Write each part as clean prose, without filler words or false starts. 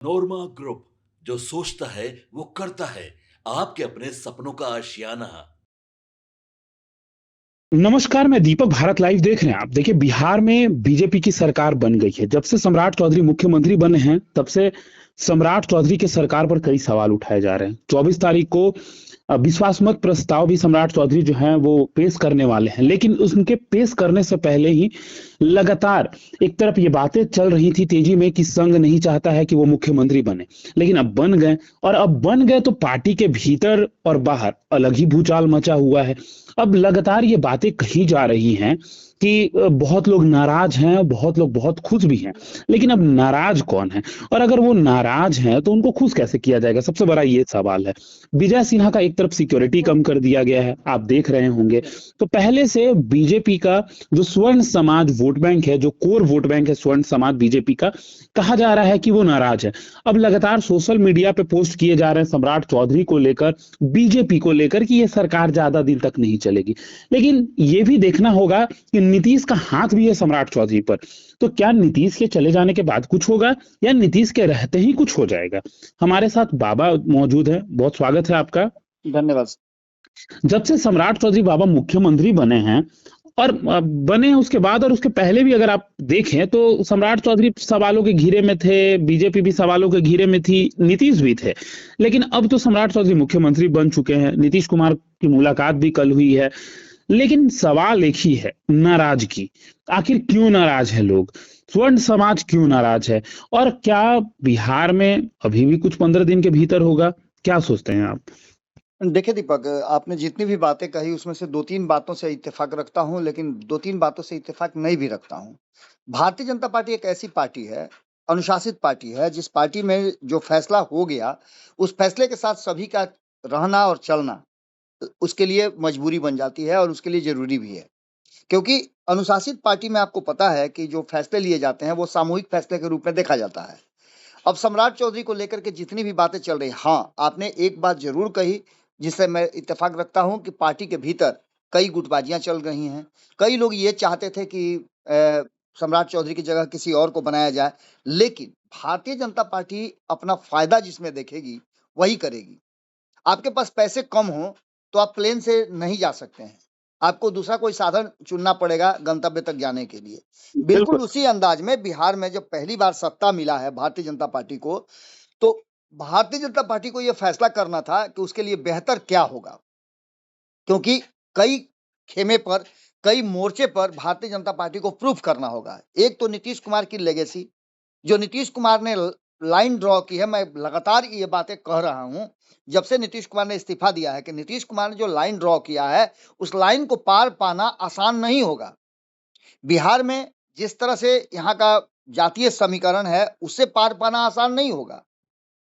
नोरमा group, जो सोचता है वो करता है। आपके अपने सपनों का आशियाना। नमस्कार। मैं दीपक, भारत लाइव देख रहे हैं आप। देखिए, बिहार में बीजेपी की सरकार बन गई है। जब से सम्राट चौधरी मुख्यमंत्री बने हैं तब से सम्राट चौधरी की सरकार पर कई सवाल उठाए जा रहे हैं। 24 तारीख को विश्वास मत प्रस्ताव भी सम्राट चौधरी जो हैं वो पेश करने वाले हैं, लेकिन उनके पेश करने से पहले ही लगातार एक तरफ ये बातें चल रही थी तेजी में कि संघ नहीं चाहता है कि वो मुख्यमंत्री बने, लेकिन अब बन गए। और अब बन गए तो पार्टी के भीतर और बाहर अलग ही भूचाल मचा हुआ है। अब लगातार ये बातें कही जा रही हैं कि बहुत लोग नाराज हैं, बहुत लोग बहुत खुश भी हैं। लेकिन अब नाराज कौन है, और अगर वो नाराज हैं तो उनको खुश कैसे किया जाएगा, सबसे बड़ा ये सवाल है। विजय सिन्हा का एक तरफ सिक्योरिटी कम कर दिया गया है, आप देख रहे होंगे। तो पहले से बीजेपी का जो स्वर्ण समाज वोट बैंक है, जो कोर वोट बैंक है स्वर्ण समाज बीजेपी का, कहा जा रहा है कि वो नाराज है। अब लगातार सोशल मीडिया पे पोस्ट किए जा रहे हैं सम्राट चौधरी को लेकर, बीजेपी को लेकर, कि ये सरकार ज्यादा दिन तक नहीं चलेगी। लेकिन ये भी देखना होगा कि नीतीश का हाथ भी है सम्राट चौधरी पर। तो क्या नीतीश के चले जाने के बाद कुछ होगा, या नीतीश के रहते ही कुछ हो जाएगा? हमारे साथ बाबा मौजूद है, बहुत स्वागत है आपका। धन्यवाद। जब से सम्राट चौधरी बाबा मुख्यमंत्री बने हैं, और बने हैं उसके बाद और उसके पहले भी अगर आप देखें तो सम्राट चौधरी सवालों के घेरे में थे, बीजेपी भी सवालों के घेरे में थी, नीतीश भी थे। लेकिन अब तो सम्राट चौधरी मुख्यमंत्री बन चुके हैं, नीतीश कुमार की मुलाकात भी कल हुई है। लेकिन सवाल एक ही है, नाराजगी। आखिर क्यों नाराज है लोग? स्वर्ण समाज क्यों नाराज है? और क्या बिहार में अभी भी कुछ 15 दिन के भीतर होगा? क्या सोचते हैं आप? देखिए दीपक, आपने जितनी भी बातें कही उसमें से 2-3 बातों से इत्तेफाक रखता हूँ, लेकिन 2-3 बातों से इत्तेफाक नहीं भी रखता हूँ। भारतीय जनता पार्टी एक ऐसी पार्टी है, अनुशासित पार्टी है, जिस पार्टी में जो फैसला हो गया, उस फैसले के साथ सभी का रहना और चलना उसके लिए मजबूरी बन जाती है और उसके लिए ज़रूरी भी है। क्योंकि अनुशासित पार्टी में आपको पता है कि जो फैसले लिए जाते हैं, वो सामूहिक फैसले के रूप में देखा जाता है। अब सम्राट चौधरी को लेकर के जितनी भी बातें चल रही, हाँ, आपने एक बात जरूर कही जिससे मैं इत्तेफाक रखता हूं कि पार्टी के भीतर कई गुटबाजियां चल रही हैं। कई लोग ये चाहते थे कि सम्राट चौधरी की जगह किसी और को बनाया जाए, लेकिन भारतीय जनता पार्टी अपना फायदा जिसमें देखेगी वही करेगी। आपके पास पैसे कम हो तो आप प्लेन से नहीं जा सकते हैं, आपको दूसरा कोई साधन चुनना पड़ेगा गंतव्य तक जाने के लिए। बिल्कुल बिल्कुल। उसी अंदाज में बिहार में जब पहली बार सत्ता मिला है भारतीय जनता पार्टी को, तो भारतीय जनता पार्टी को यह फैसला करना था कि उसके लिए बेहतर क्या होगा। क्योंकि कई खेमे पर, कई मोर्चे पर भारतीय जनता पार्टी को प्रूफ करना होगा। एक तो नीतीश कुमार की लेगेसी, जो नीतीश कुमार ने लाइन ड्रॉ की है। मैं लगातार ये बातें कह रहा हूं जब से नीतीश कुमार ने इस्तीफा दिया है कि नीतीश कुमार ने जो लाइन ड्रॉ किया है, उस लाइन को पार पाना आसान नहीं होगा। बिहार में जिस तरह से यहाँ का जातीय समीकरण है, उससे पार पाना आसान नहीं होगा।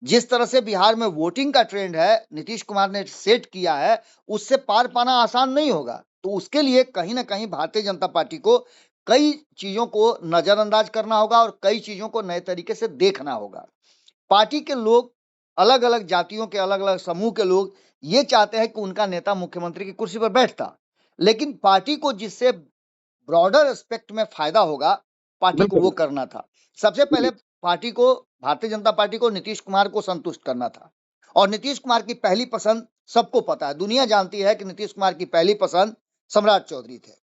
जिस तरह से बिहार में वोटिंग का ट्रेंड है, नीतीश कुमार ने सेट किया है, उससे पार पाना आसान नहीं होगा। तो उसके लिए कहीं ना कहीं भारतीय जनता पार्टी को कई चीजों को नजरअंदाज करना होगा और कई चीजों को नए तरीके से देखना होगा। पार्टी के लोग, अलग अलग जातियों के अलग अलग समूह के लोग ये चाहते हैं कि उनका नेता मुख्यमंत्री की कुर्सी पर बैठता, लेकिन पार्टी को जिससे ब्रॉडर एस्पेक्ट में फायदा होगा, पार्टी को वो बिल्कुल। करना था। सबसे पहले पार्टी को, भारतीय जनता पार्टी को नीतीश कुमार को संतुष्ट करना था। और नीतीश कुमार की पहली पसंद सबको पता है, दुनिया जानती है कि नीतीश कुमार की पहली पसंद सम्राट चौधरी थे।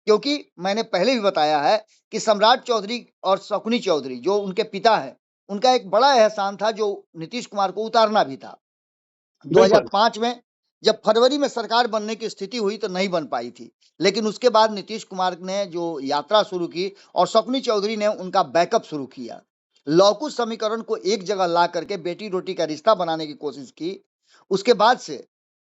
क्योंकि मैंने पहले भी बताया है कि सम्राट चौधरी और शकुनी चौधरी जो उनके पिता हैं, उनका एक बड़ा एहसान था जो नीतीश कुमार को उतारना भी था। बिल्कुल। 2005 में जब फरवरी में सरकार बनने की स्थिति हुई तो नहीं बन पाई थी, लेकिन उसके बाद नीतीश कुमार ने जो यात्रा शुरू की और शकुनी चौधरी ने उनका बैकअप शुरू किया, लौकुश समीकरण को एक जगह ला करके बेटी रोटी का रिश्ता बनाने की कोशिश की। उसके बाद से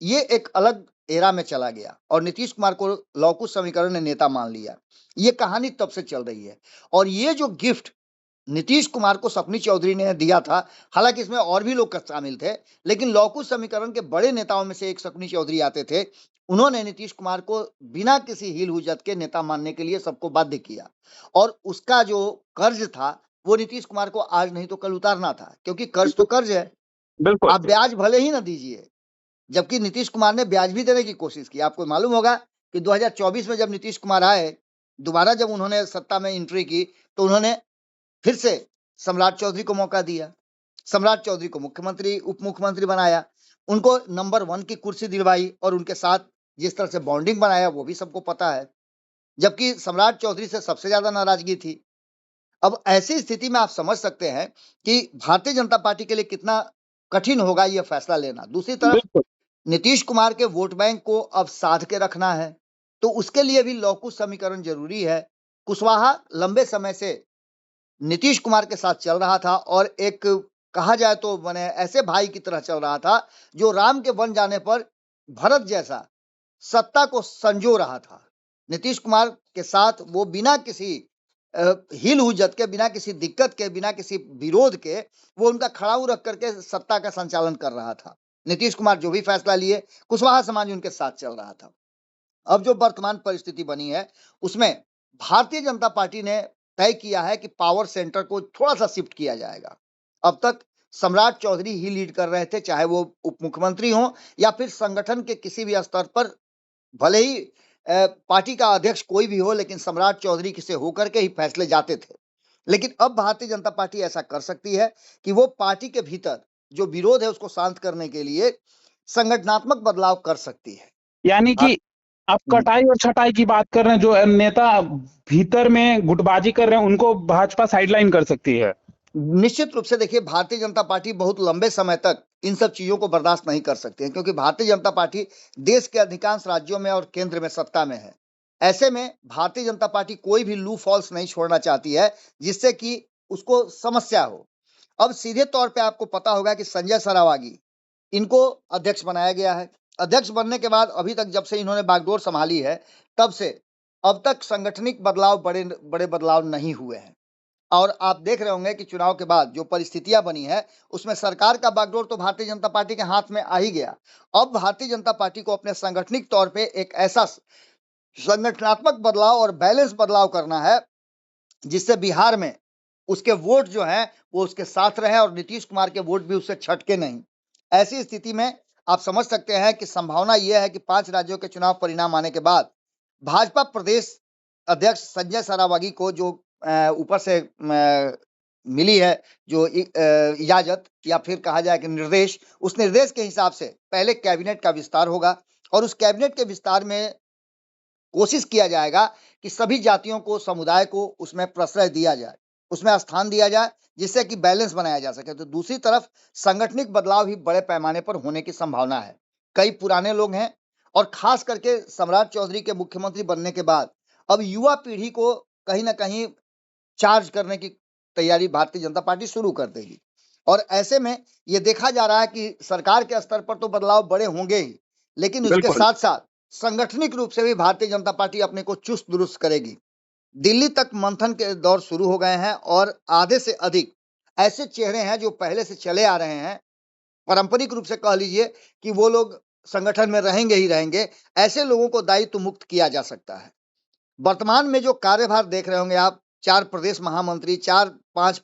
ये एक अलग एरा में चला गया और नीतीश कुमार को लौकुश समीकरण ने नेता मान लिया। ये कहानी तब से चल रही है। और ये जो गिफ्ट नीतीश कुमार को शकुनी चौधरी ने दिया था, हालांकि इसमें और भी लोग शामिल थे, लेकिन लौकुश समीकरण के बड़े नेताओं में से एक शकुनी चौधरी आते थे। उन्होंने नीतीश कुमार को बिना किसी हिल हुज्जत के नेता मानने के लिए सबको बाध्य किया। और उसका जो कर्ज था वो नीतीश कुमार को आज नहीं तो कल उतारना था, क्योंकि कर्ज तो कर्ज है, बिल्कुल। आप ब्याज भले ही ना दीजिए। जबकि नीतीश कुमार ने ब्याज भी देने की कोशिश की। आपको मालूम होगा कि 2024 में जब नीतीश कुमार आए, दोबारा जब उन्होंने सत्ता में एंट्री की, तो उन्होंने फिर से सम्राट चौधरी को मौका दिया। सम्राट चौधरी को मुख्यमंत्री उप मुख्यमंत्री बनाया, उनको नंबर 1 की कुर्सी दिलवाई और उनके साथ जिस तरह से बॉन्डिंग बनाया वो भी सबको पता है, जबकि सम्राट चौधरी से सबसे ज्यादा नाराजगी थी। अब ऐसी स्थिति में आप समझ सकते हैं कि भारतीय जनता पार्टी के लिए कितना कठिन होगा यह फैसला लेना। दूसरी तरफ बिल्कुल। नीतीश कुमार के वोट बैंक को अब साध के रखना है, तो उसके लिए भी लौकुश समीकरण जरूरी है। कुशवाहा लंबे समय से नीतीश कुमार के साथ चल रहा था और एक कहा जाए तो माने ऐसे भाई की तरह चल रहा था जो राम के बन जाने पर भरत जैसा सत्ता को संजो रहा था। नीतीश कुमार के साथ वो बिना किसी हिल हुज्जत के, बिना किसी दिक्कत के, बिना किसी विरोध के वो उनका खड़ाऊ रख करके सत्ता का संचालन कर रहा था। नीतीश कुमार जो भी फैसला लिए, कुशवाहा समाज उनके साथ चल रहा था। अब जो वर्तमान परिस्थिति बनी है उसमें भारतीय जनता पार्टी ने तय किया है कि पावर सेंटर को थोड़ा सा शिफ्ट किया जाएगा। अब तक सम्राट चौधरी ही लीड कर रहे थे, चाहे वो उप मुख्यमंत्री हो या फिर संगठन के किसी भी स्तर पर, भले ही पार्टी का अध्यक्ष कोई भी हो, लेकिन सम्राट चौधरी से होकर के ही फैसले जाते थे। लेकिन अब भारतीय जनता पार्टी ऐसा कर सकती है कि वो पार्टी के भीतर जो विरोध है उसको शांत करने के लिए संगठनात्मक बदलाव कर सकती है। यानी कि आप कटाई और छटाई की बात कर रहे हैं, जो नेता भीतर में गुटबाजी कर रहे हैं उनको भाजपा साइडलाइन कर सकती है। निश्चित रूप से देखिए, भारतीय जनता पार्टी बहुत लंबे समय तक इन सब चीजों को बर्दाश्त नहीं कर सकती है, क्योंकि भारतीय जनता पार्टी देश के अधिकांश राज्यों में और केंद्र में सत्ता में है। ऐसे में भारतीय जनता पार्टी कोई भी लू फॉल्स नहीं छोड़ना चाहती है जिससे कि उसको समस्या हो। अब सीधे तौर पे आपको पता होगा कि संजय सरावागी, इनको अध्यक्ष बनाया गया है। अध्यक्ष बनने के बाद अभी तक जब से इन्होंने बागडोर संभाली है तब से अब तक सांगठनिक बदलाव, बड़े बड़े बदलाव नहीं हुए हैं। और आप देख रहे होंगे कि चुनाव के बाद जो परिस्थितियां बनी है उसमें सरकार का बागडोर तो भारतीय जनता पार्टी के हाथ में आ ही गया। अब भारतीय जनता पार्टी को अपने सांगठनिक तौर पे एक ऐसा संगठनात्मक बदलाव और बैलेंस बदलाव करना है जिससे बिहार में उसके वोट जो हैं वो उसके साथ रहे और नीतीश कुमार के वोट भी उससे छटके नहीं। ऐसी स्थिति में आप समझ सकते हैं कि संभावना यह है कि 5 राज्यों के चुनाव परिणाम आने के बाद भाजपा प्रदेश अध्यक्ष संजय सरावागी को जो ऊपर से मिली है जो इजाजत या फिर कहा जाए कि निर्देश, उस निर्देश के हिसाब से पहले कैबिनेट का विस्तार होगा और उस कैबिनेट के विस्तार में कोशिश किया जाएगा कि सभी जातियों को, समुदाय को उसमें प्रश्रय दिया जाए, उसमें स्थान दिया जाए, जिससे कि बैलेंस बनाया जा सके। तो दूसरी तरफ सांगठनिक बदलाव भी बड़े पैमाने पर होने की संभावना है। कई पुराने लोग हैं और खास करके सम्राट चौधरी के मुख्यमंत्री बनने के बाद अब युवा पीढ़ी को कहीं ना कहीं चार्ज करने की तैयारी भारतीय जनता पार्टी शुरू कर देगी। और ऐसे में ये देखा जा रहा है कि सरकार के स्तर पर तो बदलाव बड़े होंगे ही, लेकिन उसके बिल्कुल। साथ साथ संगठनिक रूप से भी भारतीय जनता पार्टी अपने को चुस्त दुरुस्त करेगी। दिल्ली तक मंथन के दौर शुरू हो गए हैं और आधे से अधिक ऐसे चेहरे हैं जो पहले से चले आ रहे हैं, पारंपरिक रूप से कह लीजिए कि वो लोग संगठन में रहेंगे ही रहेंगे। ऐसे लोगों को दायित्व मुक्त किया जा सकता है। वर्तमान में जो कार्यभार देख रहे होंगे आप, 4 प्रदेश महामंत्री, 4-5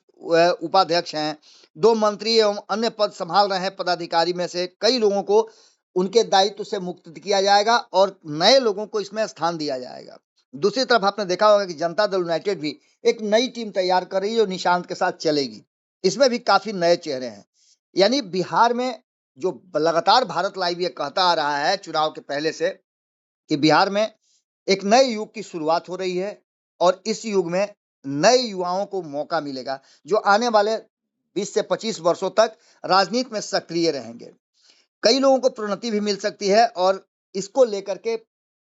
उपाध्यक्ष हैं, 2 मंत्री एवं अन्य पद संभाल रहे हैं पदाधिकारी में से कई लोगों को उनके दायित्व से मुक्त किया जाएगा और नए लोगों को इसमें स्थान दिया जाएगा। दूसरी तरफ आपने देखा होगा कि जनता दल यूनाइटेड भी एक नई टीम तैयार कर रही है जो निशांत के साथ चलेगी। इसमें भी काफी नए चेहरे हैं। यानी बिहार में जो लगातार भारत लाइव ये कहता आ रहा है चुनाव के पहले से कि बिहार में एक नए युग की शुरुआत हो रही है और इस युग में नए युवाओं को मौका मिलेगा जो आने वाले 20 से 25 वर्षों तक राजनीति में सक्रिय रहेंगे। कई लोगों को प्रोन्नति भी मिल सकती है और इसको लेकर के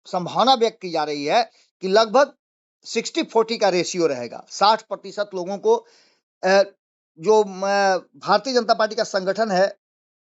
संभावना व्यक्त की जा रही है कि लगभग 60-40 का रेशियो रहेगा। 60% लोगों को जो भारतीय जनता पार्टी का संगठन है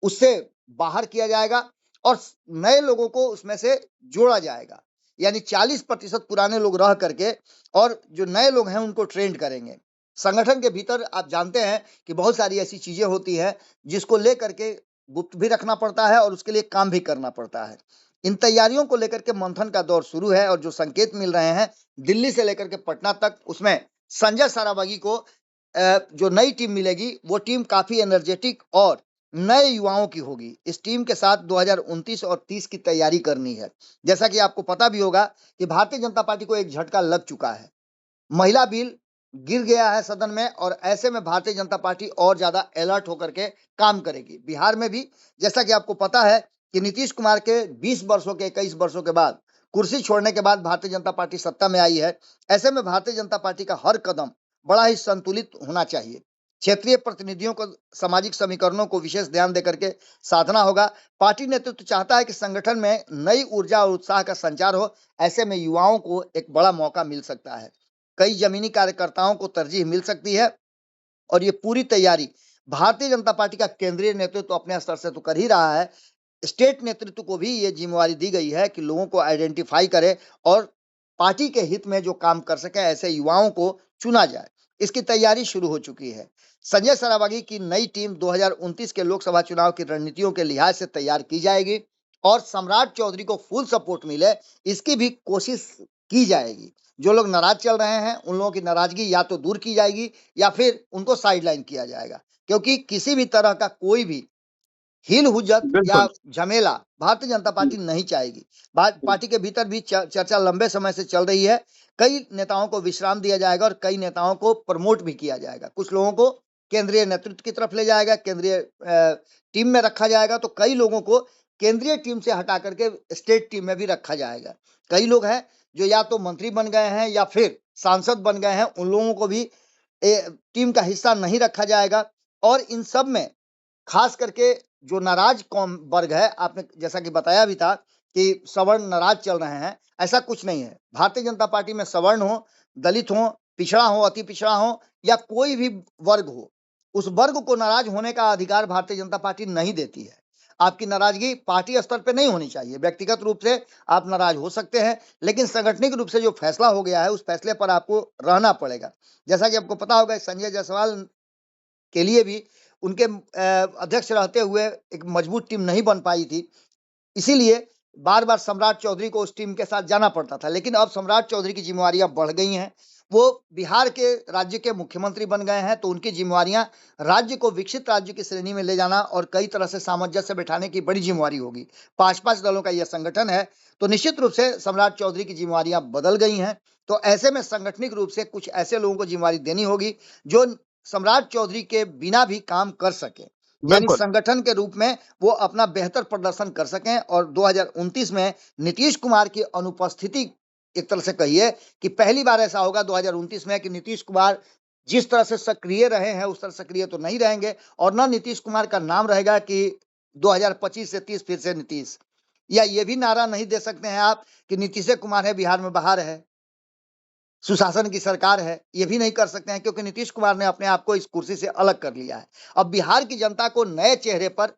उससे बाहर किया जाएगा और नए लोगों को उसमें से जोड़ा जाएगा। यानी 40% पुराने लोग रह करके और जो नए लोग हैं उनको ट्रेंड करेंगे। संगठन के भीतर आप जानते हैं कि बहुत सारी ऐसी चीजें होती हैं जिसको लेकर के गुप्त भी रखना पड़ता है और उसके लिए काम भी करना पड़ता है। इन तैयारियों को लेकर के मंथन का दौर शुरू है और जो संकेत मिल रहे हैं दिल्ली से लेकर के पटना तक, उसमें संजय सरावागी को जो नई टीम मिलेगी वो टीम काफी एनर्जेटिक और नए युवाओं की होगी। इस टीम के साथ 2029 और 30 की तैयारी करनी है। जैसा कि आपको पता भी होगा कि भारतीय जनता पार्टी को एक झटका लग चुका है। महिला बिल गिर गया है सदन में, और ऐसे में भारतीय जनता पार्टी और ज्यादा अलर्ट होकर के काम करेगी। बिहार में भी जैसा कि आपको पता है कि नीतीश कुमार के 20 वर्षों के 21 वर्षों के बाद कुर्सी छोड़ने के बाद भारतीय जनता पार्टी सत्ता में आई है। ऐसे में भारतीय जनता पार्टी का हर कदम बड़ा ही संतुलित होना चाहिए। क्षेत्रीय प्रतिनिधियों को सामाजिक समीकरणों को विशेष ध्यान देकर के साधना होगा। पार्टी नेतृत्व चाहता है कि संगठन में नई ऊर्जा और उत्साह का संचार हो। ऐसे में युवाओं को एक बड़ा मौका मिल सकता है। कई जमीनी कार्यकर्ताओं को तरजीह मिल सकती है, और ये पूरी तैयारी भारतीय जनता पार्टी का केंद्रीय नेतृत्व अपने स्तर से तो कर ही रहा है। स्टेट नेतृत्व को भी ये जिम्मेवारी दी गई है कि लोगों को आइडेंटिफाई करे और पार्टी के हित में जो काम कर सके ऐसे युवाओं को चुना जाए। इसकी तैयारी शुरू हो चुकी है। संजय सरावगी की नई टीम 2029 के लोकसभा चुनाव की रणनीतियों के लिहाज से तैयार की जाएगी, और सम्राट चौधरी को फुल सपोर्ट मिले इसकी भी कोशिश की जाएगी। जो लोग नाराज चल रहे हैं उन लोगों की नाराजगी या तो दूर की जाएगी या फिर उनको साइडलाइन किया जाएगा, क्योंकि किसी भी तरह का कोई भी हिल हुज्जत या बिल्कुल। झमेला भारतीय जनता पार्टी नहीं चाहेगी। पार्टी के भीतर भी चर्चा लंबे समय से चल रही है। कई नेताओं को विश्राम दिया जाएगा और कई नेताओं को प्रमोट भी किया जाएगा। कुछ लोगों को केंद्रीय नेतृत्व की तरफ ले जाएगा, केंद्रीय टीम में रखा जाएगा, तो कई लोगों को केंद्रीय टीम से हटा करके स्टेट टीम में भी रखा जाएगा। कई लोग हैं जो या तो मंत्री बन गए हैं या फिर सांसद बन गए हैं, उन लोगों को भी टीम का हिस्सा नहीं रखा जाएगा। और इन सब में खास करके जो नाराज कौम वर्ग है, आपने जैसा कि बताया भी था कि सवर्ण नाराज चल रहे हैं, ऐसा कुछ नहीं है। भारतीय जनता पार्टी में सवर्ण हो, दलित हो, पिछड़ा हो, अति पिछड़ा हो या कोई भी वर्ग हो, उस वर्ग को नाराज होने का अधिकार भारतीय जनता पार्टी नहीं देती है। आपकी नाराजगी पार्टी स्तर पे नहीं होनी चाहिए। व्यक्तिगत रूप से आप नाराज हो सकते हैं, लेकिन संगठनिक रूप से जो फैसला हो गया है उस फैसले पर आपको रहना पड़ेगा। जैसा कि आपको पता होगा संजय जायसवाल के लिए भी उनके अध्यक्ष रहते हुए एक मजबूत टीम नहीं बन पाई थी, इसीलिए बार बार सम्राट चौधरी को उस टीम के साथ जाना पड़ता था। लेकिन अब सम्राट चौधरी की जिम्मेवारियां बढ़ गई हैं। वो बिहार के राज्य के मुख्यमंत्री बन गए हैं, तो उनकी जिम्मेवारियां राज्य को विकसित राज्य की श्रेणी में ले जाना और कई तरह से सामंजस्य बैठाने की बड़ी जिम्मेवारी होगी। 5-5 दलों का यह संगठन है, तो निश्चित रूप से सम्राट चौधरी की जिम्मेवारियां बदल गई हैं। तो ऐसे में संगठनिक रूप से कुछ ऐसे लोगों को जिम्मेवारी देनी होगी जो सम्राट चौधरी के बिना भी काम कर सके, यानी बिल्कुल। संगठन के रूप में वो अपना बेहतर प्रदर्शन कर सकें। और 2029 में नीतीश कुमार की अनुपस्थिति, एक तरह से कहिए कि पहली बार ऐसा होगा 2029 में कि नीतीश कुमार जिस तरह से सक्रिय रहे हैं उस तरह सक्रिय तो नहीं रहेंगे, और न नीतीश कुमार का नाम रहेगा कि 2025 से 30 फिर से नीतीश, या ये भी नारा नहीं दे सकते हैं आप कि नीतीश कुमार है बिहार में बाहर है, सुशासन की सरकार है, ये भी नहीं कर सकते हैं, क्योंकि नीतीश कुमार ने अपने आप को इस कुर्सी से अलग कर लिया है। अब बिहार की जनता को नए चेहरे पर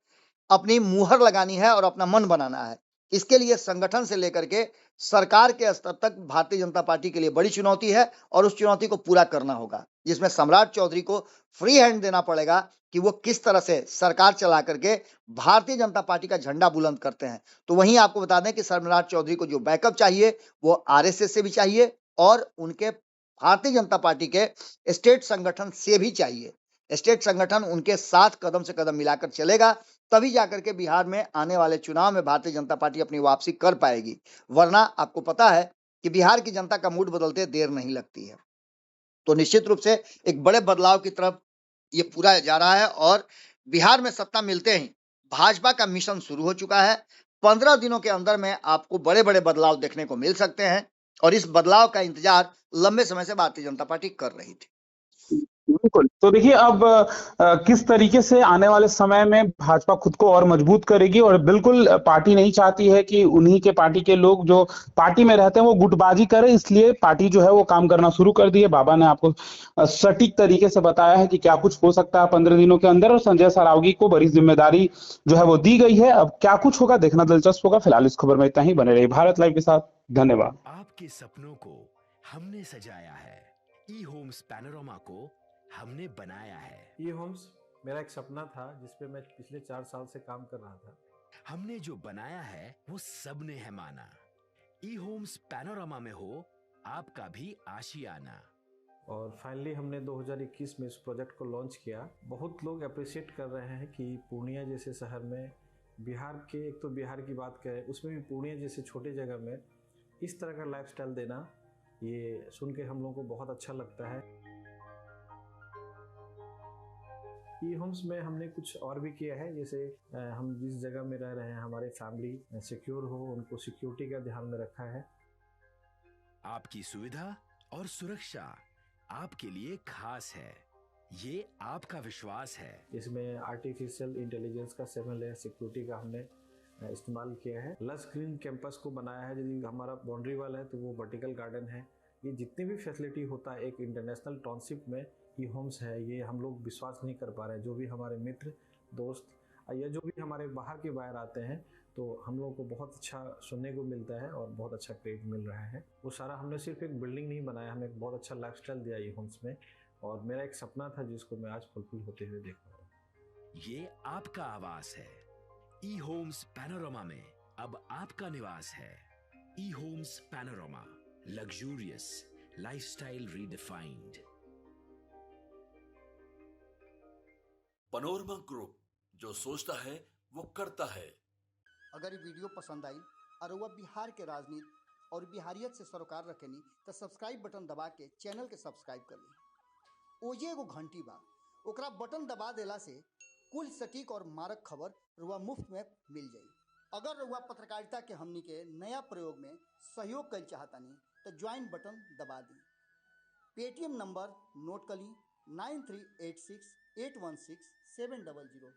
अपनी मुहर लगानी है और अपना मन बनाना है। इसके लिए संगठन से लेकर के सरकार के स्तर तक भारतीय जनता पार्टी के लिए बड़ी चुनौती है, और उस चुनौती को पूरा करना होगा, जिसमें सम्राट चौधरी को फ्री हैंड देना पड़ेगा कि वो किस तरह से सरकार चला करके भारतीय जनता पार्टी का झंडा बुलंद करते हैं। तो वहीं आपको बता दें कि सम्राट चौधरी को जो बैकअप चाहिए वो आरएसएस से भी चाहिए और उनके भारतीय जनता पार्टी के स्टेट संगठन से भी चाहिए। स्टेट संगठन उनके साथ कदम से कदम मिलाकर चलेगा, तभी जाकर के बिहार में आने वाले चुनाव में भारतीय जनता पार्टी अपनी वापसी कर पाएगी। वरना आपको पता है कि बिहार की जनता का मूड बदलते देर नहीं लगती है। तो निश्चित रूप से एक बड़े बदलाव की तरफ ये पूरा जा रहा है, और बिहार में सत्ता मिलते ही भाजपा का मिशन शुरू हो चुका है। 15 दिनों के अंदर में आपको बड़े बड़े बदलाव देखने को मिल सकते हैं, और इस बदलाव का इंतजार लंबे समय से भारतीय जनता पार्टी कर रही थी। बिल्कुल। तो देखिए अब किस तरीके से आने वाले समय में भाजपा खुद को और मजबूत करेगी, और बिल्कुल पार्टी नहीं चाहती है कि उन्हीं के पार्टी के लोग जो पार्टी में रहते हैं वो गुटबाजी करें, इसलिए पार्टी जो है वो काम करना शुरू कर दी है। बाबा ने आपको सटीक तरीके से बताया है कि क्या कुछ हो सकता है 15 दिनों के अंदर, और संजय सरावगी को बड़ी जिम्मेदारी जो है वो दी गई है। अब क्या कुछ होगा देखना दिलचस्प होगा। फिलहाल इस खबर में इतना ही। बने रहिए भारत लाइव के साथ। धन्यवाद। आपके सपनों को हमने सजाया है, ई होम्स पैनोरामा को हमने बनाया है। ये होम्स मेरा एक सपना था जिस पे मैं पिछले 4 साल से काम कर रहा था। हमने जो बनाया है वो सबने है माना। ई होम्स पैनोरामा में हो आपका भी आशियाना। और फाइनली हमने 2021 में इस प्रोजेक्ट को लॉन्च किया। बहुत लोग अप्रिशिएट कर रहे हैं कि पूर्णिया जैसे शहर में बिहार के, एक तो बिहार की बात करें उसमें भी पूर्णिया जैसे छोटे जगह में इस तरह का लाइफस्टाइल देना, ये सुन के हम लोगों को बहुत अच्छा लगता है। ई होम्स में हमने कुछ और भी किया है, जैसे हम जिस जगह में रह रहे हैं हमारे फैमिली सिक्योर हो, उनको सिक्योरिटी का ध्यान में रखा है। आपकी सुविधा और सुरक्षा आपके लिए खास है, ये आपका विश्वास है। इसमें आर्टिफिशियल इंटेलिजेंस का 7 लेयर सिक्योरिटी का हमने इस्तेमाल किया है। लस ग्रीन कैंपस को बनाया है, यदि हमारा बाउंड्री वाल है तो वो वर्टिकल गार्डन है। ये जितनी भी फैसिलिटी होता है एक इंटरनेशनल टाउनशिप में, ई होम्स है, ये हम लोग विश्वास नहीं कर पा रहे हैं। जो भी हमारे मित्र दोस्त या जो भी हमारे बाहर के बाहर आते हैं तो हम लोगों को बहुत अच्छा सुनने को मिलता है और बहुत अच्छा क्रेडिट मिल रहा है। वो सारा हमने सिर्फ एक बिल्डिंग नहीं बनाया, हमें एक बहुत अच्छा लाइफस्टाइल दिया ई होम्स में, और मेरा एक सपना था जिसको मैं आज फुलफिल होते हुए देख पा रहा हूँ। ये आपका आवास है। ई होम्स पैनोरामा में अब आपका निवास है। E homes Panorama, luxurious lifestyle redefined. Panorama group, जो सोचता है वो करता है। अगर ये वीडियो पसंद आई और वह बिहार के राजनीति और बिहारियत से सरोकार रखेनी तो सब्सक्राइब बटन दबा के चैनल के सब्सक्राइब कर ली। ओजे एगो घंटी बा, ओकरा बटन दबा देला से कुल सटीक और मारक खबर रुआ मुफ्त में मिल जाई। अगर रुआ पत्रकारिता के हमनी के नया प्रयोग में सहयोग कर चाहतानी तो ज्वाइन बटन दबा दी। पेटीएम नंबर नोट कर ली 9386816700।